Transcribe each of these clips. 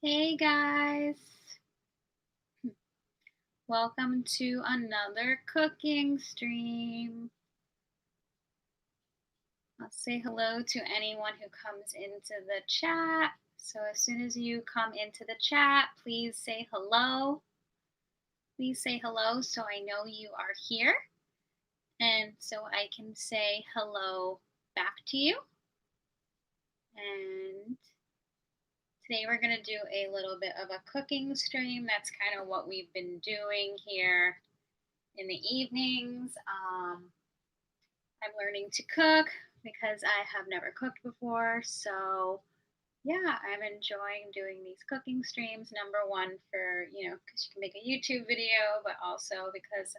Hey guys, welcome to another cooking stream. I'll say hello to anyone who comes into the chat. So, as soon as you come into the chat, please say hello. Please say hello so I know you are here and so I can say hello back to you. And today we're going to do a little bit of a cooking stream. That's kind of what we've been doing here in the evenings. I'm learning to cook because I have never cooked before. So, yeah, I'm enjoying doing these cooking streams. Number one, for, because you can make a YouTube video, but also because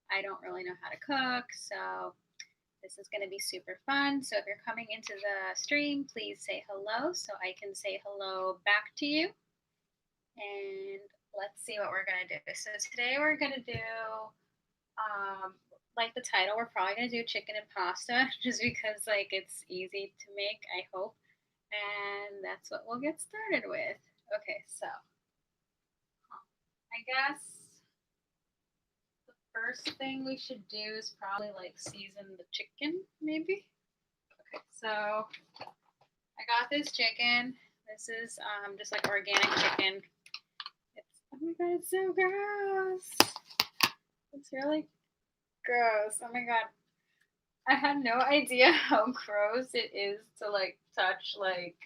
I don't really know how to cook. So, this is going to be super fun. So, if you're coming into the stream, please say hello so I can say hello back to you. And let's see what we're going to do. So, today we're going to do like the title, we're probably gonna do chicken and pasta just because like it's easy to make, I hope. And that's what we'll get started with. Okay, so I guess the first thing we should do is probably like season the chicken, maybe. Okay, so I got this chicken. This is just like organic chicken. Oh my god, it's so gross. It's really gross. Oh my god. I had no idea how gross it is to like touch like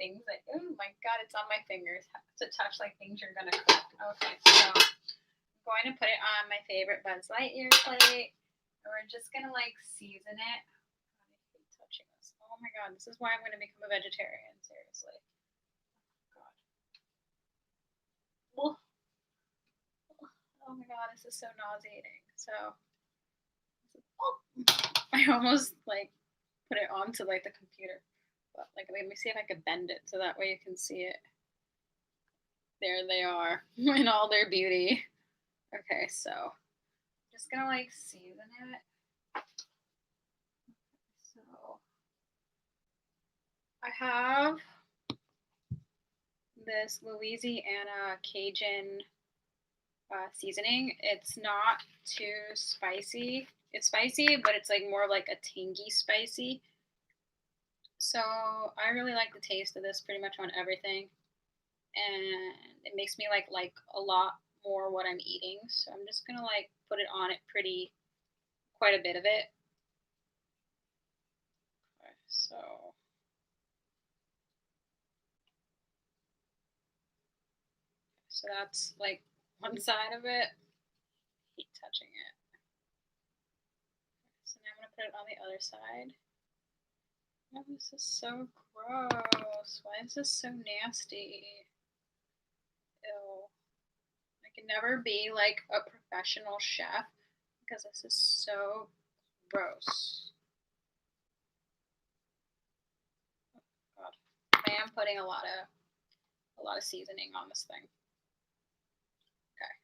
things like, oh my god, it's on my fingers to touch like things you're gonna cook. Okay, so I'm going to put it on my favorite Buzz Lightyear plate, and we're just gonna like season it. God, I hate touching this. Oh my god, this is why I'm gonna become a vegetarian. Seriously. God. Oh, oh my god, this is so nauseating. So, oh, I almost like put it onto like the computer. But like, let me see if I could bend it so that way you can see it. There they are in all their beauty. Okay, so I'm just gonna like season it. So I have this Louisiana Cajun seasoning. It's not too spicy. It's spicy, but it's like more like a tangy spicy. So I really like the taste of this pretty much on everything, and it makes me like a lot more what I'm eating. So I'm just gonna like put it on it pretty quite a bit of it. Okay, so that's like one side of it. I hate touching it. So now I'm gonna put it on the other side. Oh, this is so gross. Why is this so nasty? Ew. I can never be like a professional chef because this is so gross. Oh, God. I am putting a lot of seasoning on this thing. Okay.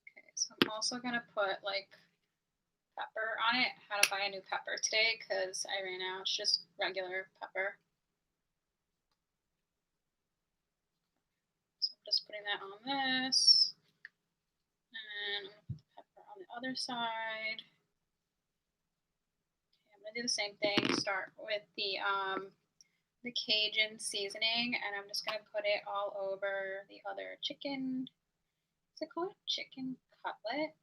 Okay, so I'm also gonna put like pepper on it. How to buy a new pepper today because I ran out. It's just regular pepper. So I'm just putting that on this. And I'm gonna put the pepper on the other side. Okay, I'm gonna do the same thing. Start with the Cajun seasoning, and I'm just gonna put it all over the other chicken. Is it called chicken cutlet?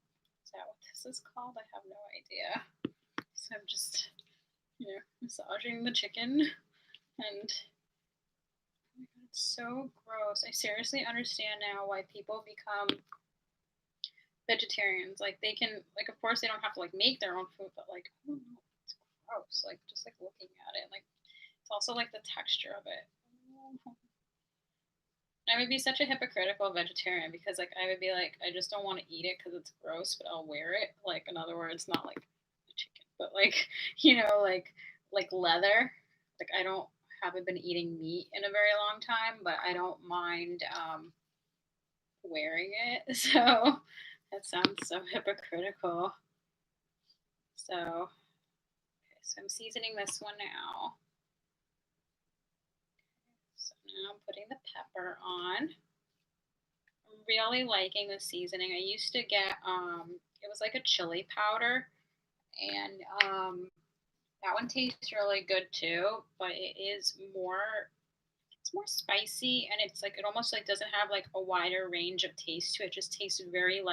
Is that what this is called? I have no idea. So I'm just, massaging the chicken, and oh my god, it's so gross. I seriously understand now why people become vegetarians. Like they can, like of course they don't have to like make their own food, but like I don't know, it's gross. Like just like looking at it, like it's also like the texture of it. I would be such a hypocritical vegetarian because like I would be like I just don't want to eat it because it's gross, but I'll wear it. Like in other words, not like a chicken, but like like leather. Like I don't haven't been eating meat in a very long time, but I don't mind wearing it. So that sounds so hypocritical. So so I'm seasoning this one now. So now I'm putting the pepper on. I'm really liking the seasoning. I used to get it was like a chili powder, and that one tastes really good too, but it's more spicy, and it's like it almost like doesn't have like a wider range of taste to it. It just tastes very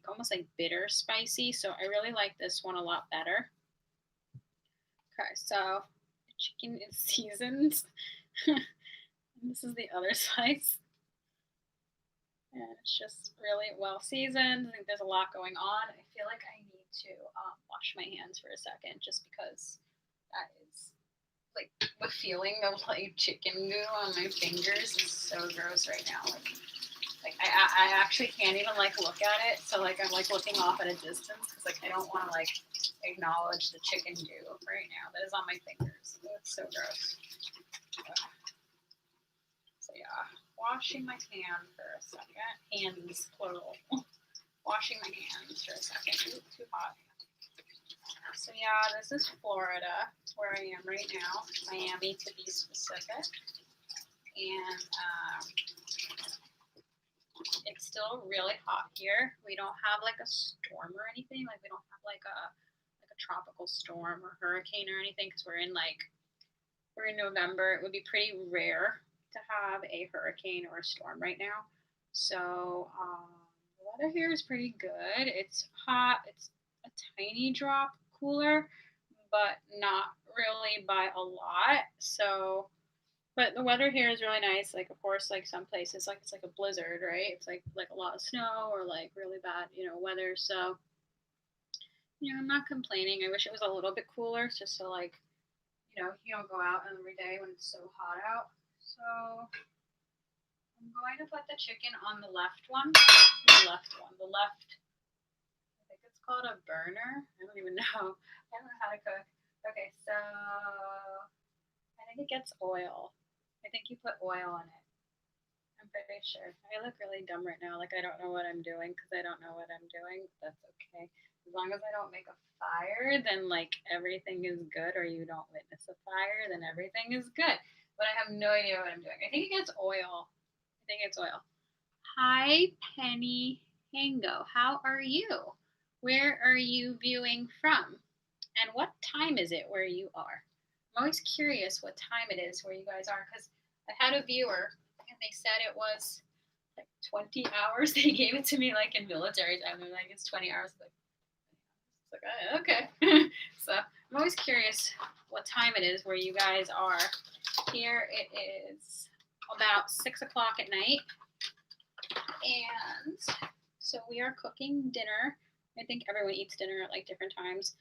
almost like bitter spicy. So I really like this one a lot better. Okay, so the chicken is seasoned. This is the other slice. And it's just really well seasoned. I think there's a lot going on. I feel like I need to wash my hands for a second just because that is like the feeling of like chicken goo on my fingers is so gross right now. Like I actually can't even like look at it. So like I'm like looking off at a distance because like I don't want to like acknowledge the chicken goo right now that is on my fingers. It's so gross. So yeah, washing my hand for a second. Hands plural. Washing my hands for a second. Ooh, too hot. So yeah, this is Florida, where I am right now, Miami to be specific, and it's still really hot here. We don't have like a storm or anything. Like we don't have like a tropical storm or hurricane or anything because we're in November. It would be pretty rare to have a hurricane or a storm right now. So the weather here is pretty good. It's hot. It's a tiny drop cooler, but not really by a lot. So, but the weather here is really nice. Like, of course, like some places, like it's like a blizzard, right? It's like a lot of snow or like really bad, weather. So, I'm not complaining. I wish it was a little bit cooler, just so like, you don't go out every day when it's so hot out. So, I'm going to put the chicken on the left one. The left. I think it's called a burner. I don't even know. I don't know how to cook. Okay, so I think it gets oil. I think you put oil in it. I'm pretty sure. I look really dumb right now. Like I don't know what I'm doing because I don't know what I'm doing. That's okay. As long as I don't make a fire, then like everything is good, or you don't witness a fire, then everything is good. But I have no idea what I'm doing. I think it gets oil. Hi, Penny Hango. How are you? Where are you viewing from? And what time is it where you are? I'm always curious what time it is where you guys are because I had a viewer and they said it was like 20 hours. They gave it to me like in military time. They're like, it's 20 hours. It's like, okay. So I'm always curious what time it is where you guys are. Here it is about 6 o'clock at night. And so we are cooking dinner. I think everyone eats dinner at like different times.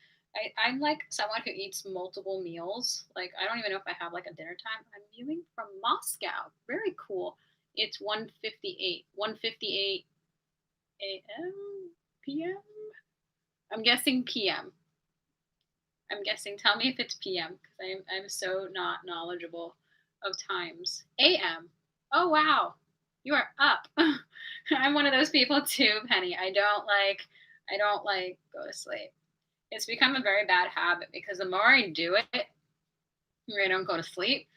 I'm like someone who eats multiple meals. Like I don't even know if I have like a dinner time. I'm viewing from Moscow. Very cool. It's 1:58. 1:58 a.m. p.m. I'm guessing p.m. I'm guessing. Tell me if it's p.m. because I'm so not knowledgeable of times. A.m. Oh wow, you are up. I'm one of those people too, Penny. I don't like go to sleep. It's become a very bad habit because the more I do it, I don't go to sleep,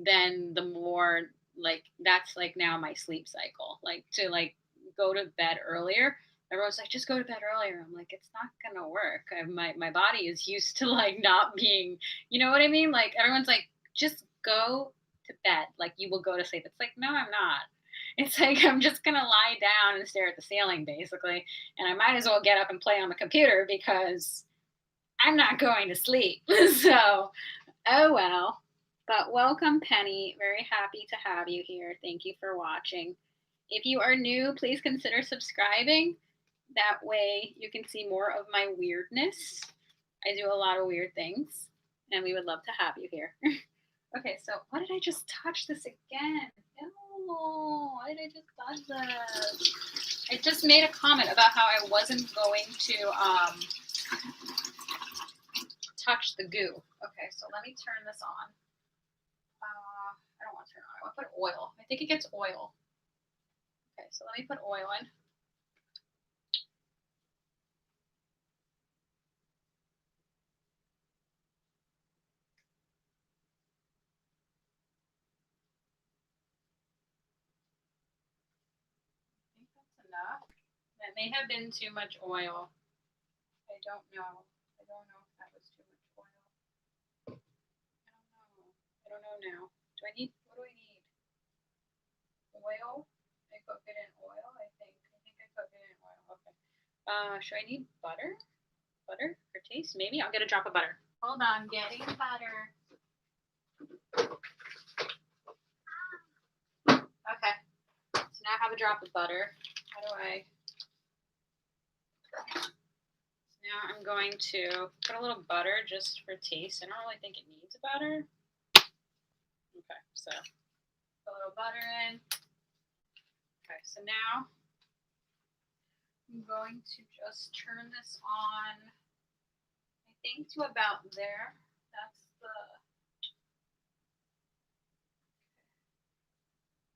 then the more like that's like now my sleep cycle. Like to like go to bed earlier. Everyone's like, just go to bed earlier. I'm like, it's not gonna work. My body is used to like not being, you know what I mean? Like everyone's like, just go to bed. Like you will go to sleep. It's like, no, I'm not. It's like I'm just gonna lie down and stare at the ceiling basically, and I might as well get up and play on the computer because I'm not going to sleep. So, oh well. But welcome, Penny. Very happy to have you here. Thank you for watching. If you are new, please consider subscribing. That way you can see more of my weirdness. I do a lot of weird things, and we would love to have you here. Okay, so what did I just touch this again? No, why did I just touch this? I just made a comment about how I wasn't going to touch the goo. Okay, so let me turn this on. I don't want to turn it on. I want to put oil. I think it gets oil. Okay, so let me put oil in. enough. That may have been too much oil. I don't know. I don't know if that was too much oil. I don't know now. What do I need? Oil? I cook it in oil, I think. I think I cook it in oil. Okay. Should I need butter? Butter for taste? Maybe I'll get a drop of butter. Hold on, getting butter. Okay. So now I have a drop of butter. How do I? Now I'm going to put a little butter just for taste. I don't really think it needs butter. Okay, so put a little butter in. Okay, so now I'm going to just turn this on, I think to about there. That's the,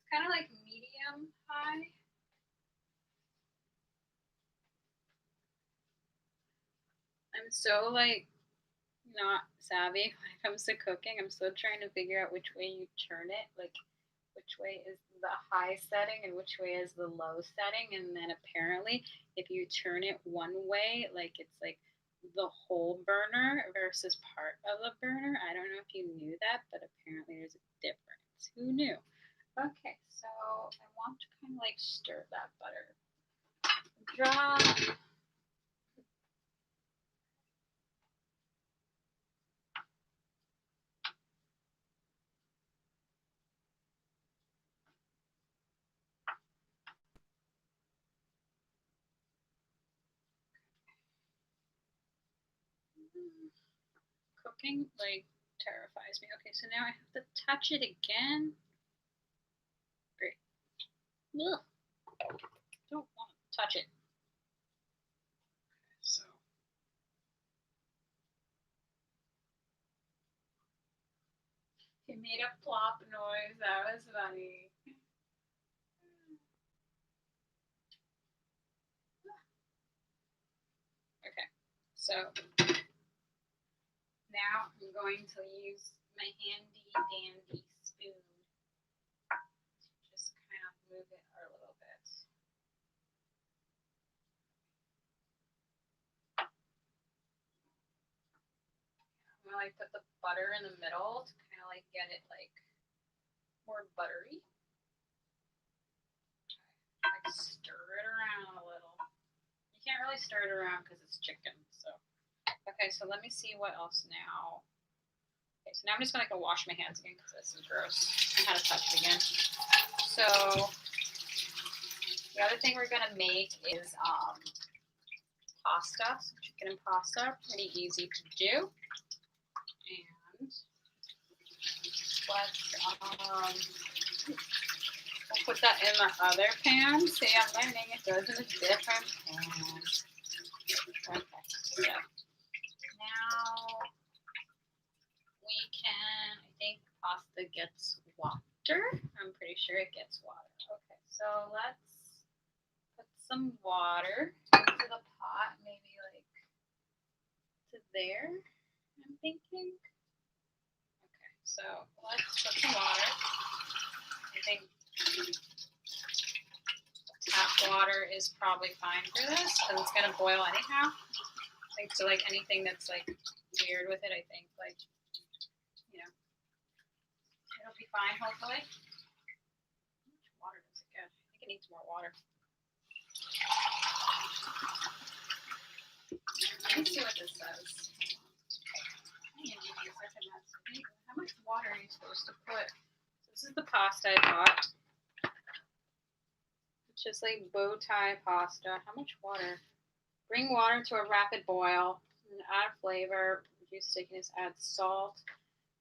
it's kind of like medium high. I'm so like not savvy when it comes to cooking. I'm still trying to figure out which way you turn it, like which way is the high setting and which way is the low setting. And then apparently if you turn it one way, like it's like the whole burner versus part of the burner. I don't know if you knew that, but apparently there's a difference. Who knew? Okay, so I want to kind of like stir that butter. Drop. Cooking like terrifies me. Okay, so now I have to touch it again. Great. Ugh. Don't want to touch it. Okay, so he made a plop noise. That was funny. Okay, so now I'm going to use my handy dandy spoon to just kind of move it a little bit. I'm gonna like put the butter in the middle to kind of like get it like more buttery. Like stir it around a little. You can't really stir it around because it's chicken. So okay, so let me see what else now. Okay, so now I'm just gonna go wash my hands again because this is gross. I had to touch it again. So the other thing we're gonna make is pasta, so chicken and pasta, pretty easy to do. And let's we'll put that in the other pan. See, I'm learning it goes in a different pan. Okay, so now we can, I think pasta gets water. I'm pretty sure it gets water. Okay, so let's put some water into the pot, maybe like to there, I'm thinking. Okay, so let's put some water. I think tap water is probably fine for this because it's gonna boil anyhow. I think so, like anything that's like weird with it, I think like, you know, it'll be fine hopefully. How much water does it get? I think it needs more water. Let me see what this says. How much water are you supposed to put? This is the pasta I bought. It's just like bow tie pasta. How much water? Bring water to a rapid boil and add flavor, reduce stickiness, add salt,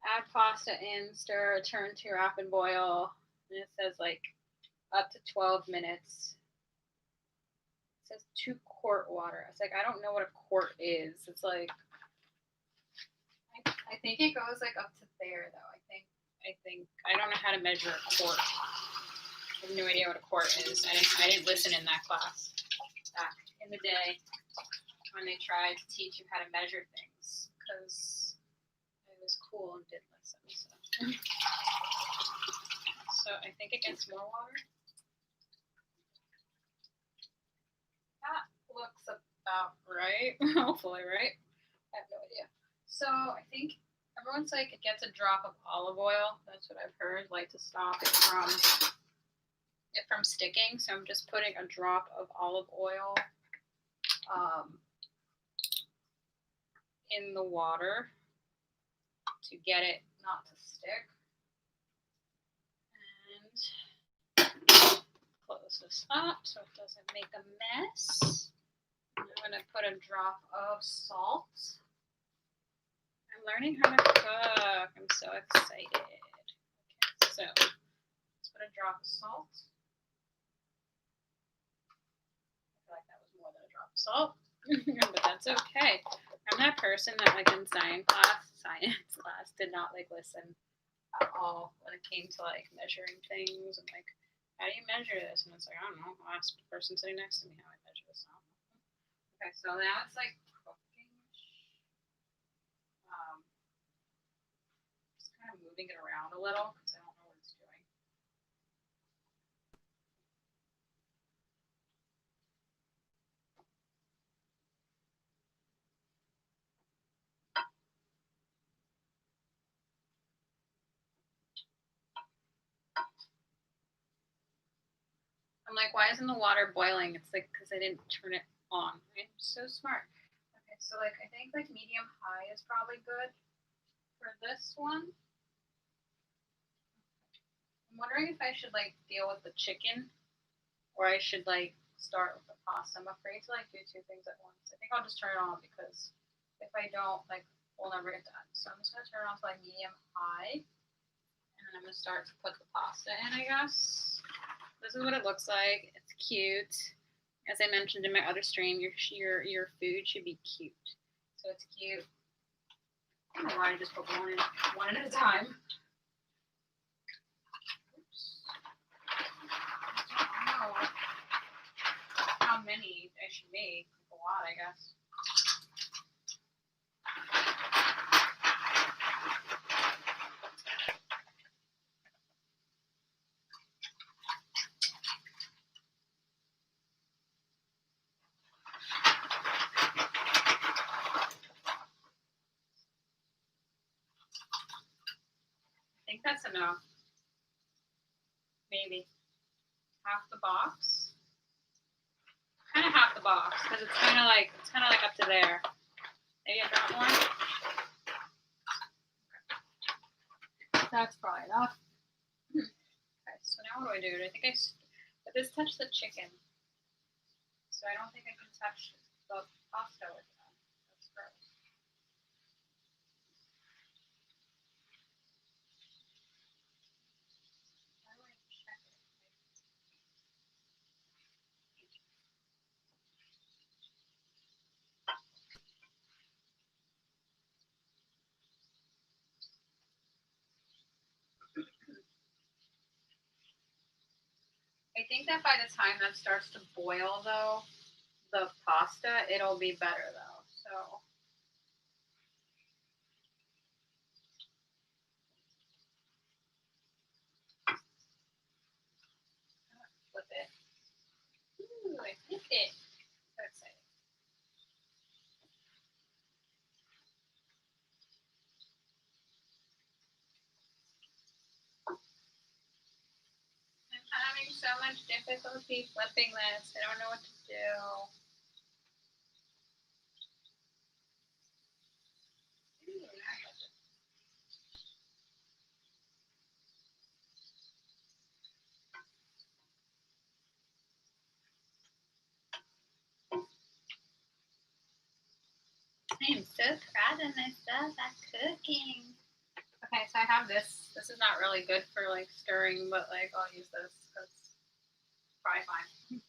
add pasta in, stir, turn to rapid boil. And it says like up to 12 minutes. It says 2 quart water. It's like, I don't know what a quart is. It's like, I think it goes like up to there though. I don't know how to measure a quart. I have no idea what a quart is. I didn't listen in that class back in the day when they tried to teach you how to measure things because it was cool and did listen. So I think it gets more water. right? Hopefully, right? I have no idea. So I think everyone's like, it gets a drop of olive oil. That's what I've heard, like to stop it from sticking. So I'm just putting a drop of olive oil in the water to get it not to stick. And close this up so it doesn't make a mess. I'm going to put a drop of salt. I'm learning how to cook. I'm so excited. Okay, so let's put a drop of salt. I feel like that was more than a drop of salt, but that's okay. I'm that person that, like, in science class, did not like listen at all when it came to like measuring things and like, how do you measure this? And it's like, I don't know. I'll ask the person sitting next to me how I measure this. Okay, so now it's like cooking. Just kind of moving it around a little because I don't know what it's doing. I'm like, why isn't the water boiling? It's like, because I didn't turn it on. I'm so smart. Okay, so like, I think like medium high is probably good for this one. I'm wondering if I should like deal with the chicken or I should like start with the pasta. I'm afraid to like do two things at once. I think I'll just turn it on because if I don't, like, we'll never get done. So I'm just gonna turn it on to like medium high, and then I'm gonna start to put the pasta in, I guess. This is what it looks like. It's cute. As I mentioned in my other stream, your food should be cute. So it's cute. I don't know why I just put one at a time. Oops. I don't know how many I should make. A lot, I guess. I think that's enough. Maybe half the box. Kind of half the box because it's kind of like up to there. Maybe a drop more. That's probably enough. Okay, so now what do? But this touched the chicken, so I don't think I can touch the pasta with that. That's gross. How do I check it? I think that by the time that starts to boil, though, the pasta, it'll be better, though. So flip it. Ooh, I flipped it. So exciting. I'm having so much difficulty flipping this. I don't know what to do. I am so proud of myself at cooking. Okay, so I have this. This is not really good for like stirring, but like I'll use this because it's probably fine.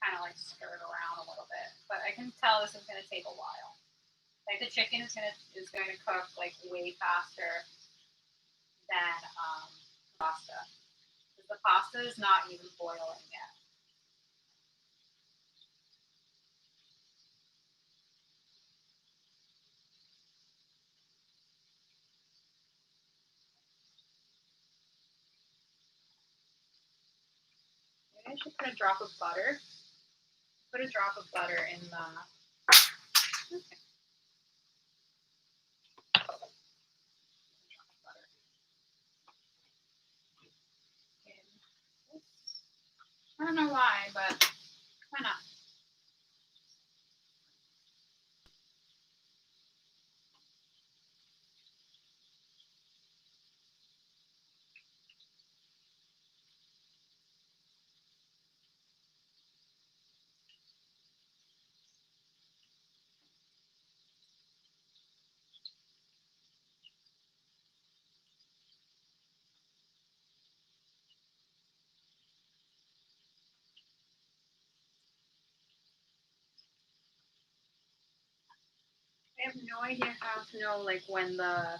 Kind of like stir it around a little bit, but I can tell this is going to take a while. Like the chicken is going to cook like way faster than pasta. Because the pasta is not even boiling yet. Maybe I should put a drop of butter. Put a drop of butter in the Okay. I don't know why, but why not? I have no idea how to know like when the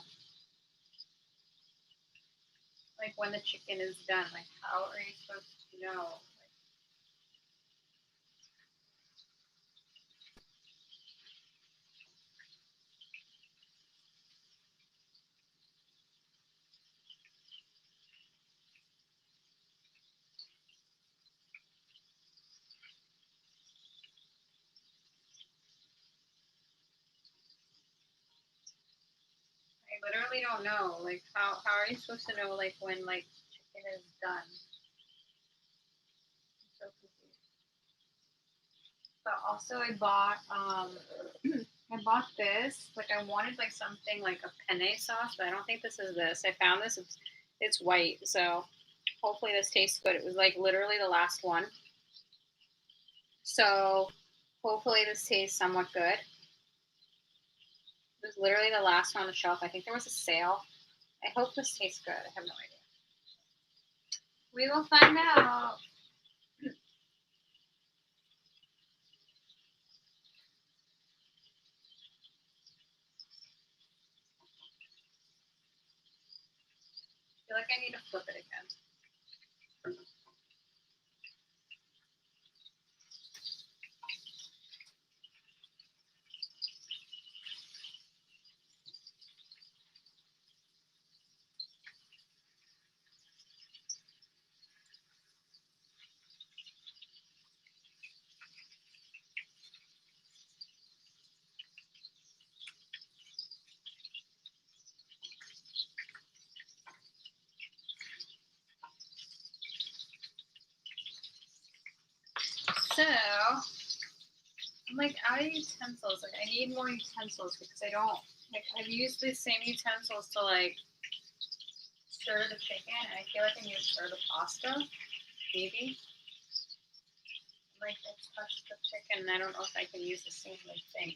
chicken is done. Like how are you supposed to know? I literally don't know. Like how are you supposed to know like when like chicken is done? I'm so confused. But also I bought I bought this. Like I wanted like something like a penne sauce, but I don't think this is this. I found this. It's white, so hopefully this tastes good. It was like literally the last one. So hopefully this tastes somewhat good. It was literally the last one on the shelf. I think there was a sale. I hope this tastes good. I have no idea. We will find out. I feel like I need to flip it again. So I'm like out of utensils. Like I need more utensils because I don't like I've used the same utensils to like stir the chicken, and I feel like I need to stir the pasta. Maybe. Like I touched the chicken, and I don't know if I can use the same like thing.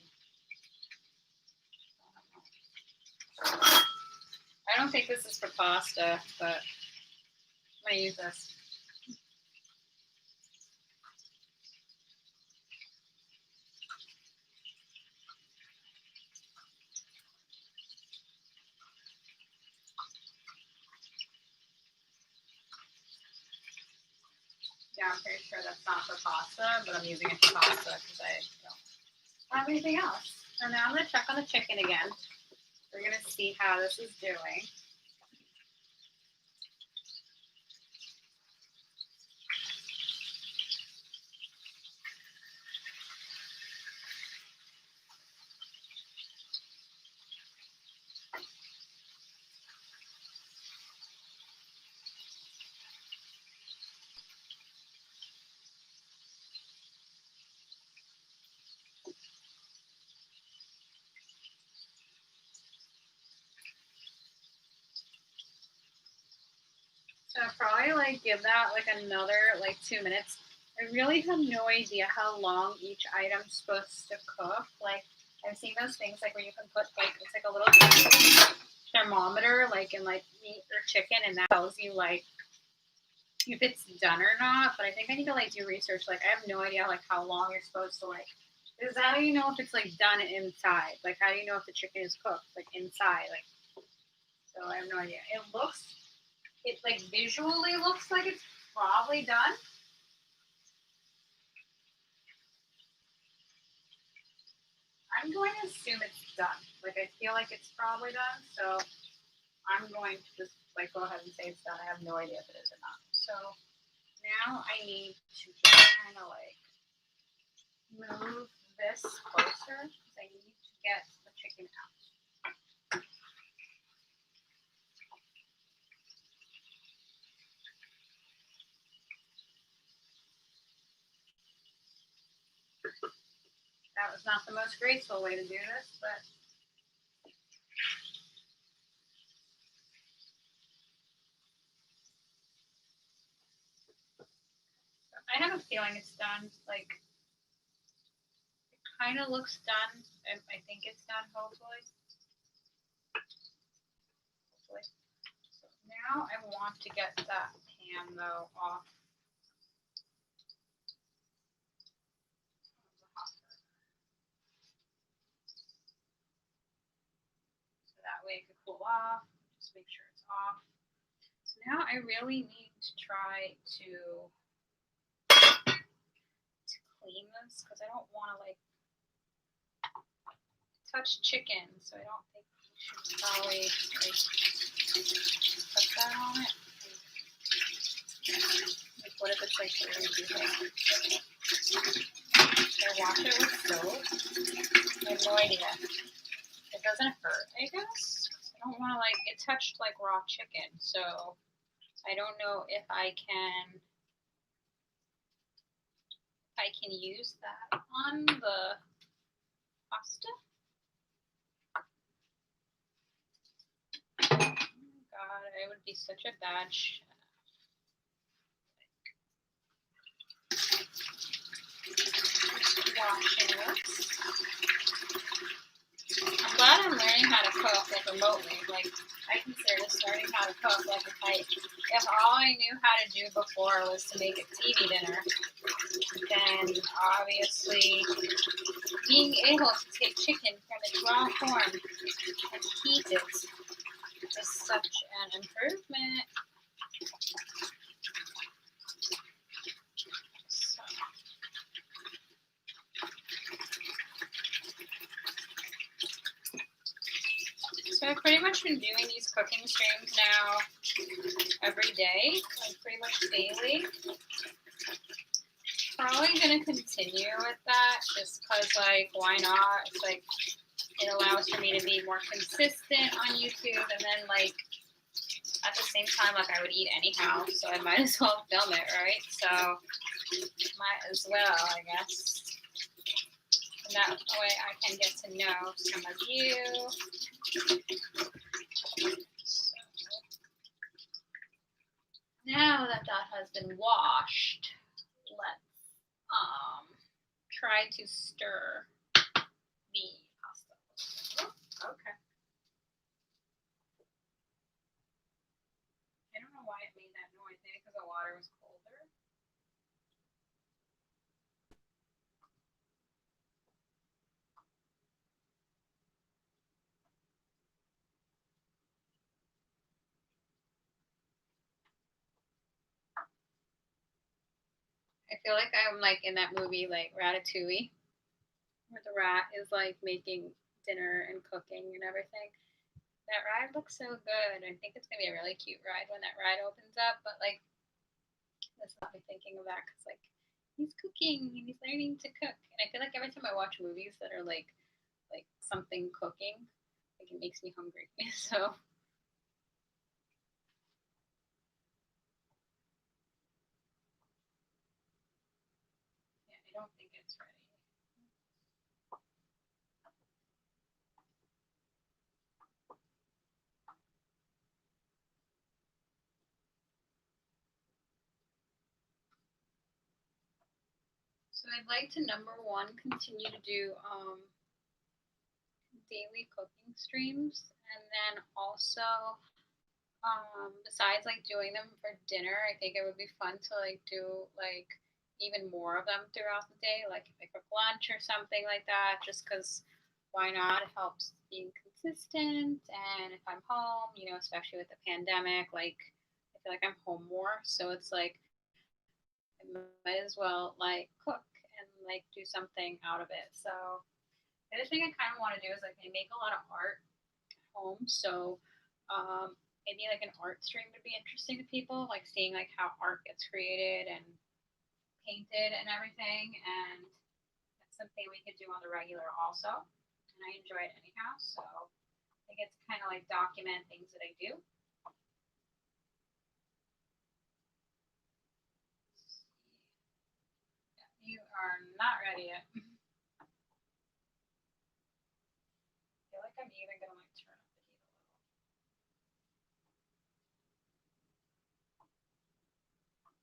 I don't think this is for pasta, but I'm gonna use this. Yeah, I'm pretty sure that's not for pasta, but I'm using it for pasta because I don't have anything else. So now I'm gonna check on the chicken again. We're gonna see how this is doing. So I'll probably like give that like another like 2 minutes. I really have no idea how long each item's supposed to cook. Like I've seen those things like where you can put like it's like a little thermometer like in like meat or chicken, and that tells you like if it's done or not. But I think I need to like do research. Like I have no idea like how long you're supposed to like. Is that how you know if it's like done inside? Like how do you know if the chicken is cooked like inside? Like so I have no idea. It like visually looks like it's probably done. I'm going to assume it's done. Like I feel like it's probably done, so I'm going to just like go ahead and say it's done. I have no idea if it is or not. So now I need to just kind of like move this closer faster because I need to get the chicken out. That was not the most graceful way to do this, but I have a feeling it's done. Like, it kind of looks done. I think it's done, hopefully. So now I want to get that pan, though, off. So that way it could cool off. Just make sure it's off. So now I really need to try to clean this because I don't want to like touch chicken, so I don't think we should probably like put that on it. Like, what if it's like really like? Should I wash it with soap? I have no idea. It doesn't hurt, I guess. I don't want to like it touched like raw chicken, so I don't know if I can use that on the pasta. Oh my god, I would be such a bad chef. Washing this. I'm glad I'm learning how to cook like remotely. Like I consider this learning how to cook like if all I knew how to do before was to make a TV dinner, then obviously being able to take chicken from its raw form and heat it is such an improvement. So I've pretty much been doing these cooking streams now every day, like pretty much daily. Probably gonna continue with that just because like why not? It's like it allows for me to be more consistent on YouTube and then like at the same time like I would eat anyhow, so I might as well film it, right? So might as well, I guess. And that way I can get to know some of you. So, now that has been washed, let's try to stir the pasta. Oh, okay. I don't know why it made that noise. Maybe because the water was colder. I feel like I'm like in that movie like Ratatouille, where the rat is like making dinner and cooking and everything. That ride looks so good. I think it's gonna be a really cute ride when that ride opens up. But like, that's not me thinking of that because like he's cooking and he's learning to cook. And I feel like every time I watch movies that are like something cooking, like it makes me hungry. So yeah, I don't think it's ready. So I'd like to number one continue to do daily cooking streams, and then also besides like doing them for dinner, I think it would be fun to like do like even more of them throughout the day, like if I cook lunch or something like that, just because why not? It helps being consistent, and if I'm home, especially with the pandemic, like I feel like I'm home more, so it's like I might as well like cook and like do something out of it. So the other thing I kind of want to do is like I make a lot of art at home, so maybe like an art stream would be interesting to people, like seeing like how art gets created and painted and everything. And something we could do on the regular also. And I enjoy it anyhow, so I get to kind of like document things that I do. You are not ready yet. I feel like I'm even gonna like turn up the heat a little.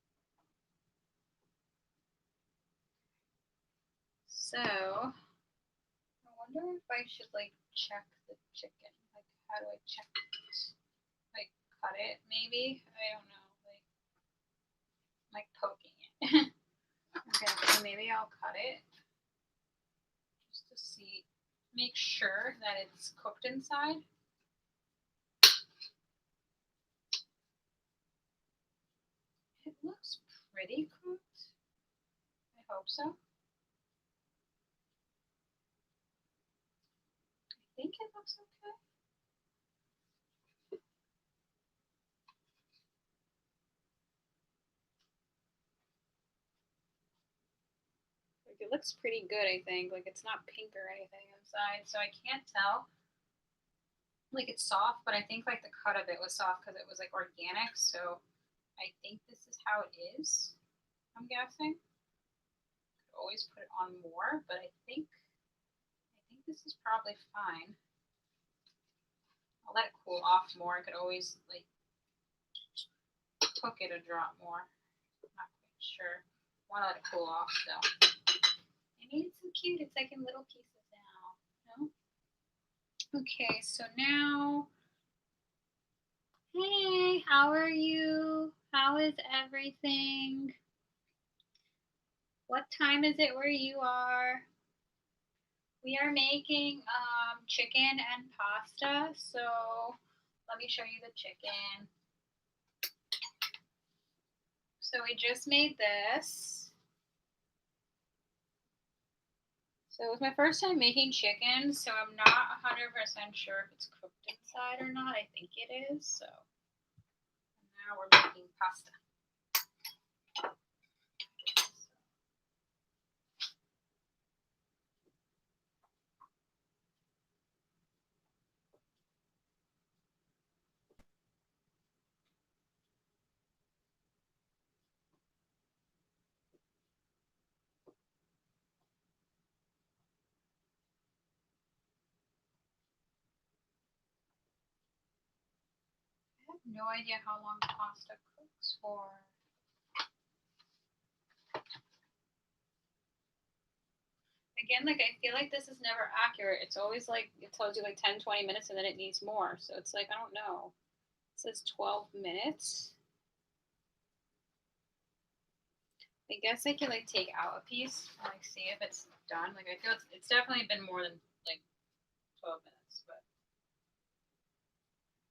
So I wonder if I should like check the chicken. Like how do I check it? Like cut it maybe? I don't know. Like poking it. Okay, so maybe I'll cut it just to see, make sure that it's cooked inside. It looks pretty cooked. I hope so. I think it looks okay. Like it looks pretty good, I think. Like it's not pink or anything inside, so I can't tell. Like it's soft, but I think like the cut of it was soft because it was like organic, so I think this is how it is. I'm guessing. Could always put it on more, but I think this is probably fine. I'll let it cool off more. I could always like cook it a drop more. I'm not quite sure. I want to let it cool off though. I mean, it's so cute. It's like in little pieces now. No? Okay, so now. Hey, how are you? How is everything? What time is it where you are? We are making chicken and pasta, so let me show you the chicken. So we just made this. So it was my first time making chicken, so I'm not 100% sure if it's cooked inside or not. I think it is, so now we're making pasta. I have no idea how long pasta cooks for. Again, like I feel like this is never accurate. It's always like it tells you like 10-20 minutes and then it needs more. So it's like I don't know. It says 12 minutes. I guess I could like take out a piece and like see if it's done. Like I feel it's definitely been more than like 12 minutes, but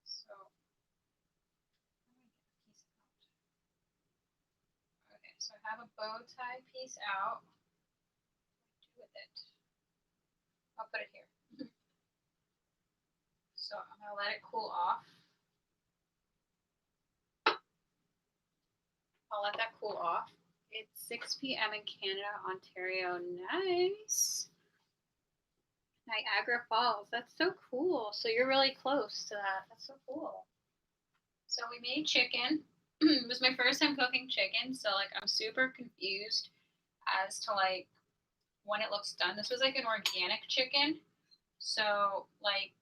so okay, so I have a bow tie piece out. What do I do with it? I'll put it here. So I'm gonna let it cool off. I'll let that cool off. It's 6 p.m. in Canada, Ontario. Nice. Niagara Falls. That's so cool. So you're really close to that. That's so cool. So we made chicken. It was my first time cooking chicken, so like I'm super confused as to like when it looks done. This was like an organic chicken. So like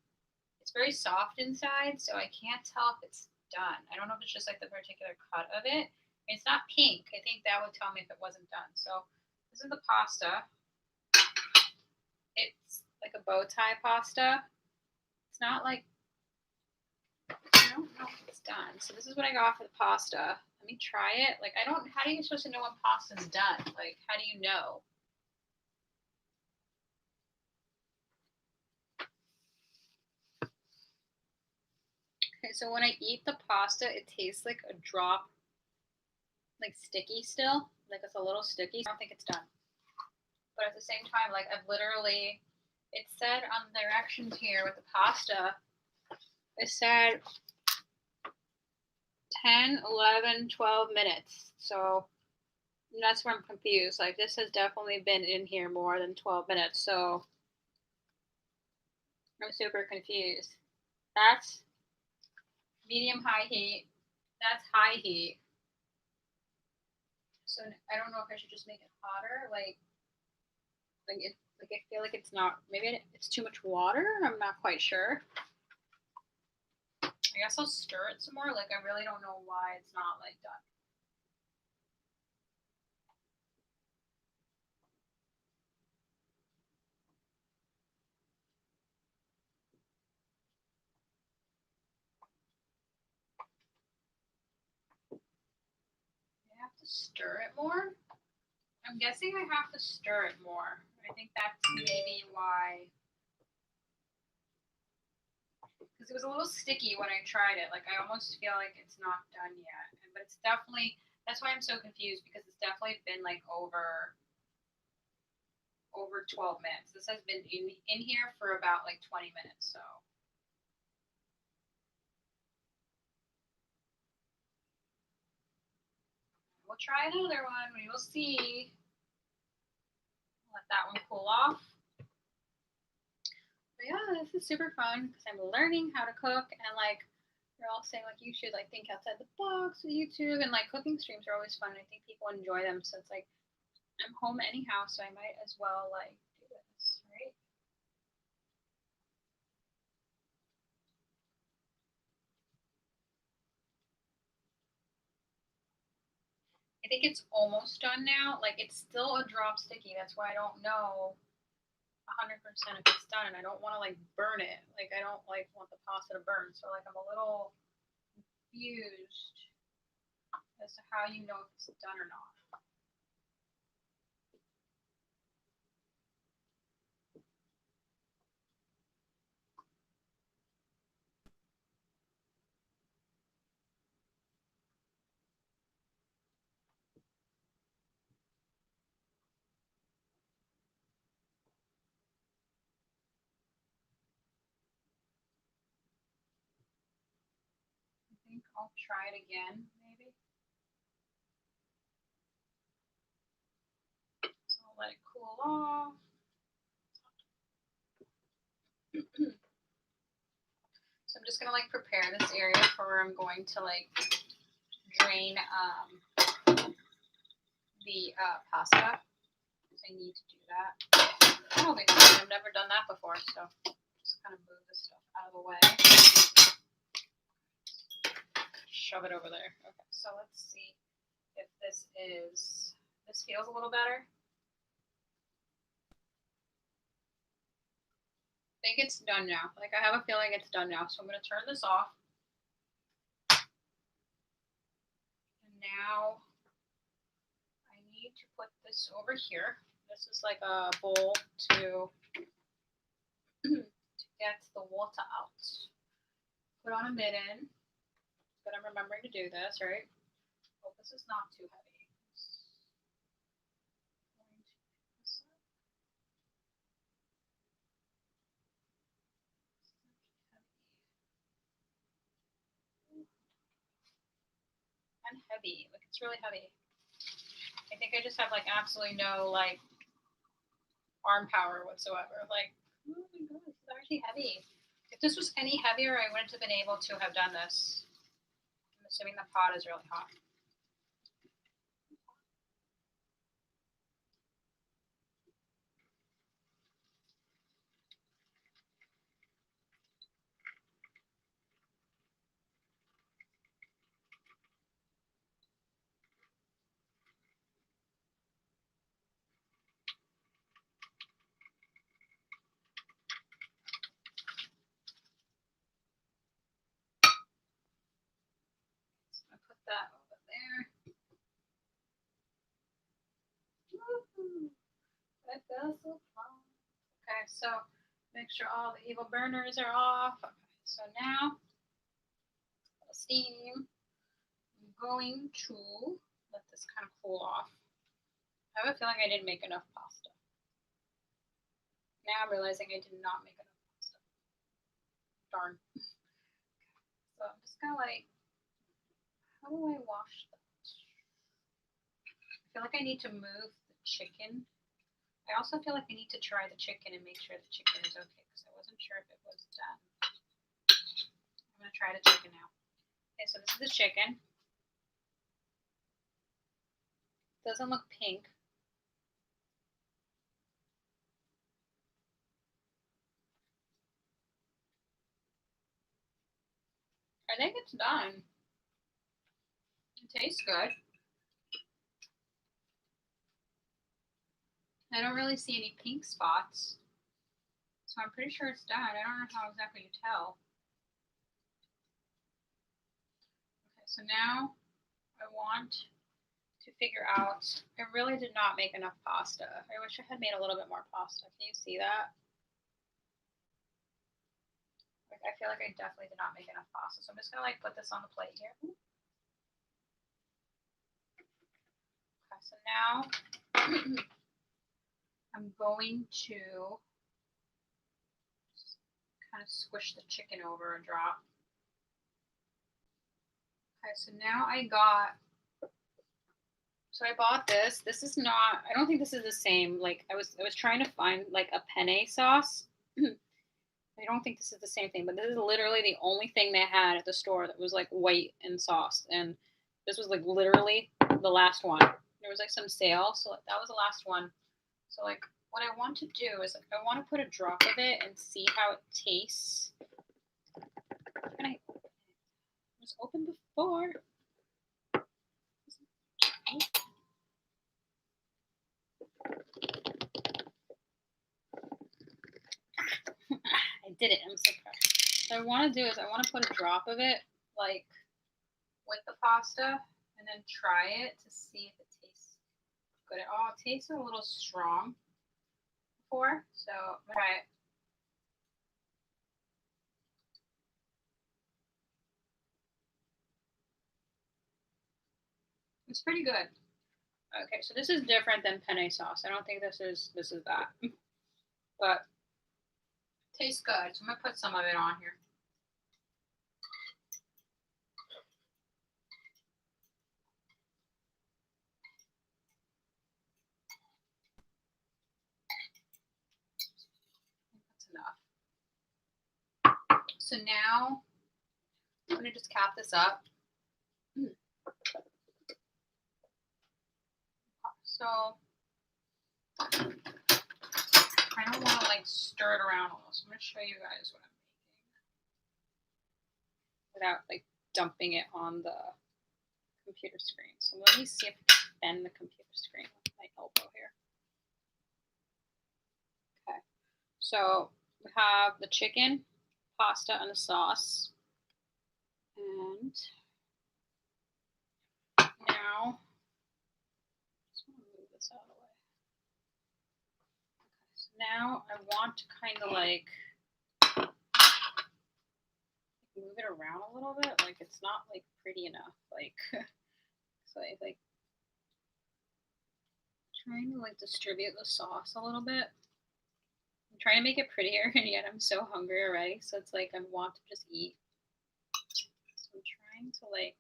it's very soft inside, so I can't tell if it's done. I don't know if it's just like the particular cut of it. It's not pink. I think that would tell me if it wasn't done. So this is the pasta. It's like a bow tie pasta. It's not like, I don't know if it's done. So this is what I got for the pasta. Let me try it. Like I don't, how are you supposed to know when pasta's done? Like how do you know? Okay, so when I eat the pasta, it tastes like a drop, like sticky still. Like it's a little sticky. I don't think it's done. But at the same time, like I've literally, it said on the directions here with the pasta, it said 10, 11, 12 minutes. So And that's where I'm confused. Like this has definitely been in here more than 12 minutes, so I'm super confused. That's medium high heat. That's high heat. So I don't know if I should just make it hotter. Like I feel like it's not. Maybe it's too much water. I'm not quite sure. I guess I'll stir it some more. Like I really don't know why it's not like done. I have to stir it more. I'm guessing I have to stir it more. I think that's maybe why. Because it was a little sticky when I tried it. Like I almost feel like it's not done yet, but it's definitely. That's why I'm so confused because it's definitely been like over 12 minutes. This has been in here for about like 20 minutes. So we'll try another one. We will see. Let that one cool off. But yeah, this is super fun because I'm learning how to cook and like they're all saying like you should like think outside the box with YouTube and like cooking streams are always fun. I think people enjoy them, so it's like I'm home anyhow, so I might as well like do this, right? I think it's almost done now. Like it's still a drop sticky. That's why I don't know 100% if it's done, and I don't want to like burn it. Like I don't like want the pasta to burn. So like I'm a little confused as to how you know if it's done or not. I think I'll try it again, maybe. So I'll let it cool off. So I'm just gonna like prepare this area for where I'm going to like drain the pasta. So I need to do that. Oh, I've never done that before, so just kind of move this stuff out of the way. Shove it over there. Okay, so let's see if this feels a little better. I think it's done now. Like I have a feeling it's done now. So I'm gonna turn this off. And now I need to put this over here. This is like a bowl to get the water out. Put on a mitten. But I'm remembering to do this, right? Hope this is not too heavy. And heavy. Like it's really heavy. I think I just have like absolutely no like arm power whatsoever. Like, oh my god, it's actually heavy. If this was any heavier, I wouldn't have been able to have done this. I'm assuming the pot is really hot. So I'm gonna put that over there. Woo-hoo. That feels so fun. Okay, so make sure all the evil burners are off. Okay, so now steam. I'm going to let this kind of cool off. I have a feeling I didn't make enough pasta. Now I'm realizing I did not make enough pasta. Darn. So I'm just gonna like, how do I wash that? feel like I need to move the chicken. I also feel like I need to try the chicken and make sure the chicken is okay because I wasn't sure if it was done. I'm going to try the chicken now. Okay, so this is the chicken. Doesn't look pink. I think it's done. It tastes good. I don't really see any pink spots. So I'm pretty sure it's done. I don't know how exactly you tell. Okay, so now I want to figure out, I really did not make enough pasta. I wish I had made a little bit more pasta. Can you see that? Like, I feel like I definitely did not make enough pasta. So I'm just gonna like put this on the plate here. Okay, so now I'm going to kind of squish the chicken over a drop. Okay, so now I bought this. This is not, I don't think this is the same. Like I was trying to find like a penne sauce. I don't think this is the same thing, but this is literally the only thing they had at the store that was like white and sauce. And this was like literally the last one. There was like some sale, so that was the last one. So like what I want to do is like I want to put a drop of it and see how it tastes. It was open before. I did it. I'm so proud. What I want to do is I want to put a drop of it like with the pasta and then try it to see if it tastes good. Oh, it tastes a little strong before, so I'm gonna try it. It's pretty good. Okay, so this is different than penne sauce. I don't think this is that, but tastes good. So I'm gonna put some of it on here. That's enough. So now I'm gonna just cap this up. So I don't want to like stir it around a little. So I'm gonna show you guys what I'm making without like dumping it on the computer screen. So let me see if I can bend the computer screen with my elbow here. Okay. So we have the chicken, pasta, and the sauce. And now this out of the way. Okay, so now I want to kind of like move it around a little bit. Like it's not like pretty enough. Like so I like trying to like distribute the sauce a little bit. I'm trying to make it prettier, and yet I'm so hungry already. So it's like I want to just eat. So I'm trying to like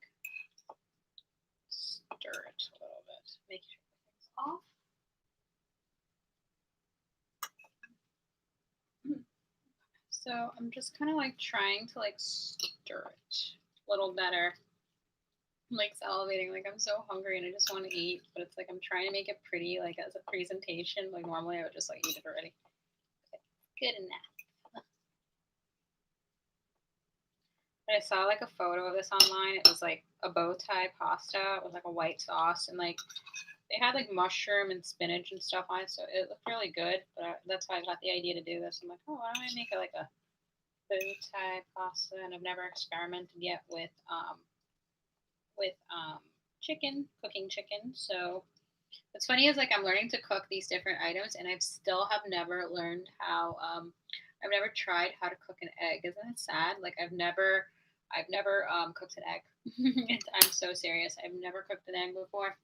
stir it a little bit, make sure everything's off. So I'm just kind of like trying to like stir it a little better. I'm like salivating, like I'm so hungry and I just want to eat, but it's like I'm trying to make it pretty, like as a presentation. Like normally I would just like eat it already. Okay, good enough. But I saw like a photo of this online. It was like a bow tie pasta with like a white sauce and like they had like mushroom and spinach and stuff on it, so it looked really good. But that's why I got the idea to do this. I'm like, oh, why don't I make it like a bow tie pasta? And I've never experimented yet with chicken, cooking chicken. So what's funny is like I'm learning to cook these different items, and I still have never learned how. I've never tried how to cook an egg. Isn't it sad? Like I've never cooked an egg. I'm so serious. I've never cooked an egg before.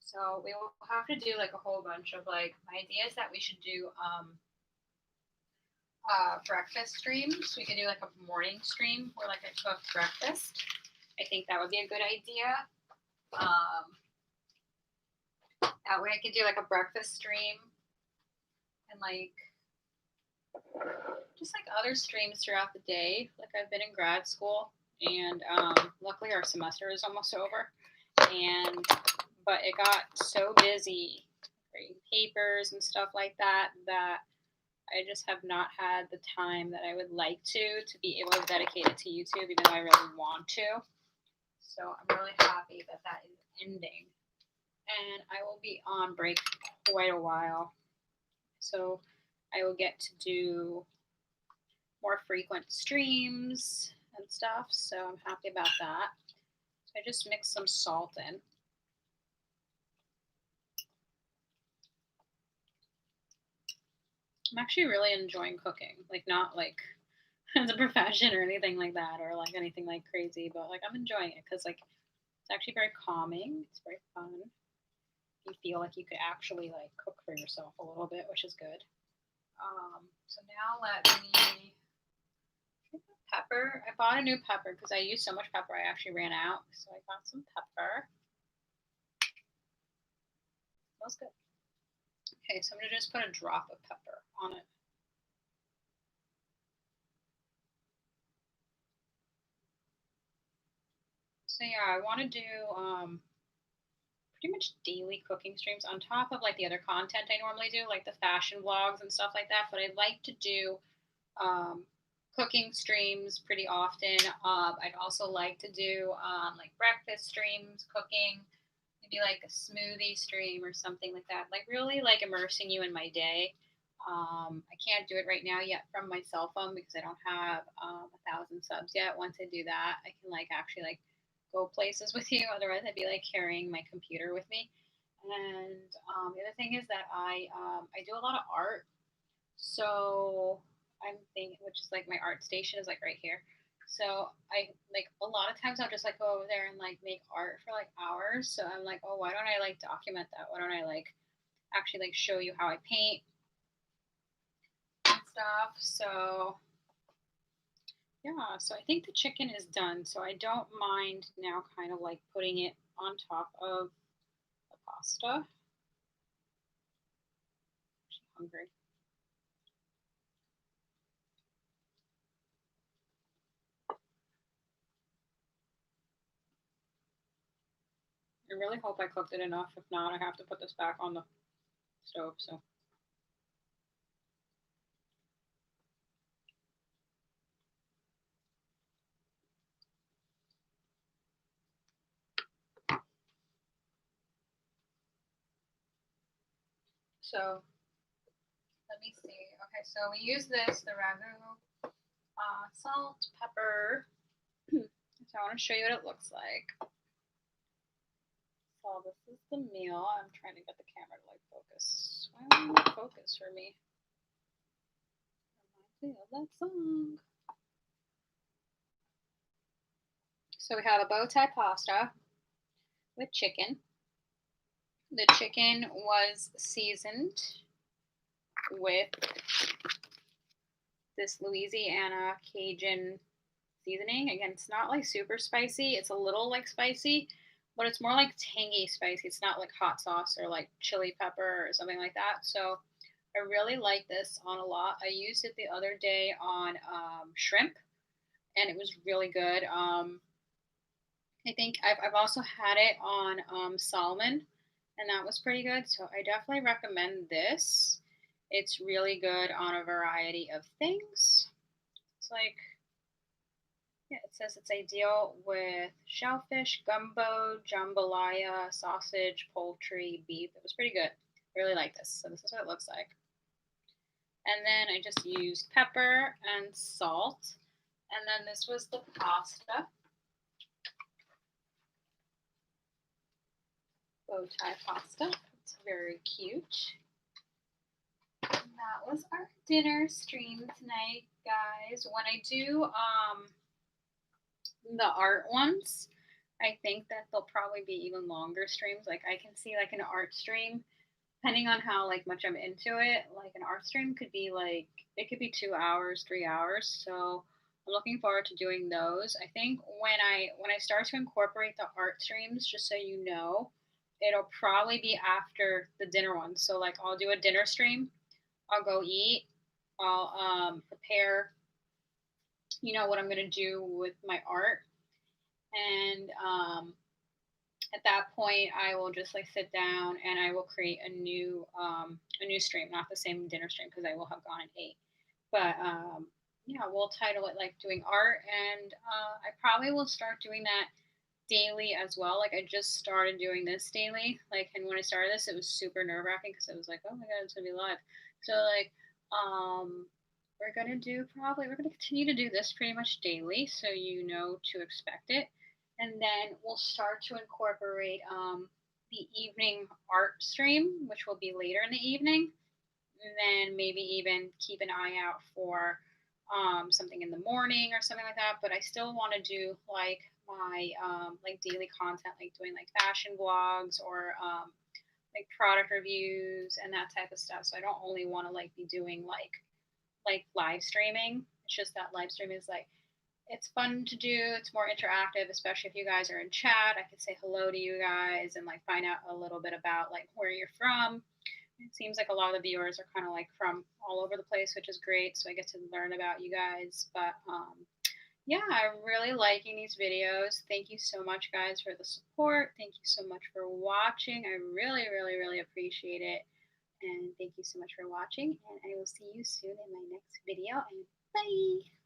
So we will have to do like a whole bunch of like my idea is that we should do breakfast streams. We could do like a morning stream where like I cook breakfast. I think that would be a good idea. That way I could do like a breakfast stream and like just like other streams throughout the day. Like I've been in grad school and luckily our semester is almost over. And but it got so busy writing papers and stuff like that that I just have not had the time that I would like to be able to dedicate it to YouTube, even though I really want to. So I'm really happy that that is ending. And I will be on break for quite a while. So I will get to do more frequent streams and stuff. So I'm happy about that. So I just mixed some salt in. I'm actually really enjoying cooking. Like not like as a profession or anything like that, or like anything like crazy, but like I'm enjoying it because like it's actually very calming. It's very fun. You feel like you could actually like cook for yourself a little bit, which is good. So now let me pepper. I bought a new pepper because I used so much pepper I actually ran out. So I got some pepper. Smells good. Okay, so I'm gonna just put a drop of pepper on it. So yeah, I want to do pretty much daily cooking streams on top of like the other content I normally do, like the fashion vlogs and stuff like that. But I'd like to do um, cooking streams pretty often. I'd also like to do like breakfast streams, cooking, maybe like a smoothie stream or something like that. Like really like immersing you in my day. I can't do it right now yet from my cell phone because I don't have 1,000 subs yet. Once I do that, I can like actually like go places with you. Otherwise, I'd be like carrying my computer with me. And the other thing is that I do a lot of art, so I'm thinking, which is like my art station is like right here. So I like a lot of times I'll just like go over there and like make art for like hours. So I'm like, oh, why don't I like document that? Why don't I like actually like show you how I paint and stuff? So yeah, so I think the chicken is done. So I don't mind now kind of like putting it on top of the pasta. I'm hungry. I really hope I cooked it enough. If not, I have to put this back on the stove. So so let me see. Okay, so we use this, the ragu, salt, pepper. So I want to show you what it looks like. So this is the meal. I'm trying to get the camera to like focus. Why won't it focus for me? Reminds me of that song. So we have a bow tie pasta with chicken. The chicken was seasoned with this Louisiana Cajun seasoning. Again, it's not like super spicy. It's a little like spicy, but it's more like tangy spicy. It's not like hot sauce or like chili pepper or something like that. So I really like this on a lot. I used it the other day on shrimp, and it was really good. I think I've also had it on salmon, and that was pretty good. So I definitely recommend this. It's really good on a variety of things. It's like, yeah, it says it's ideal with shellfish, gumbo, jambalaya, sausage, poultry, beef. It was pretty good. Really like this. So this is what it looks like. And then I just used pepper and salt. And then this was the pasta. Bow tie pasta. It's very cute. And that was our dinner stream tonight, guys. When I do the art ones, I think that they'll probably be even longer streams. Like I can see like an art stream, depending on how like much I'm into it. Like an art stream could be like it could be 2 hours, 3 hours. So I'm looking forward to doing those. I think when I start to incorporate the art streams, just so you know, it'll probably be after the dinner one. So like I'll do a dinner stream. I'll go eat. I'll prepare, what I'm gonna do with my art, and at that point I will just like sit down and I will create a new stream, not the same dinner stream because I will have gone and ate. But yeah, we'll title it like doing art, and I probably will start doing that daily as well. Like I just started doing this daily. Like, and when I started this, it was super nerve wracking because I was like, oh my god, it's gonna be live. So like, um, we're gonna continue to do this pretty much daily, so you know to expect it, and then we'll start to incorporate the evening art stream, which will be later in the evening, and then maybe even keep an eye out for something in the morning or something like that. But I still want to do like my like daily content, like doing like fashion vlogs or like product reviews and that type of stuff. So I don't only want to like be doing like live streaming. It's just that live stream is like it's fun to do. It's more interactive, especially if you guys are in chat. I can say hello to you guys and like find out a little bit about like where you're from. It seems like a lot of the viewers are kind of like from all over the place, which is great. So I get to learn about you guys. But yeah, I'm really liking these videos. Thank you so much, guys, for the support. Thank you so much for watching. I really, really, really appreciate it. And thank you so much for watching. And I will see you soon in my next video. And bye.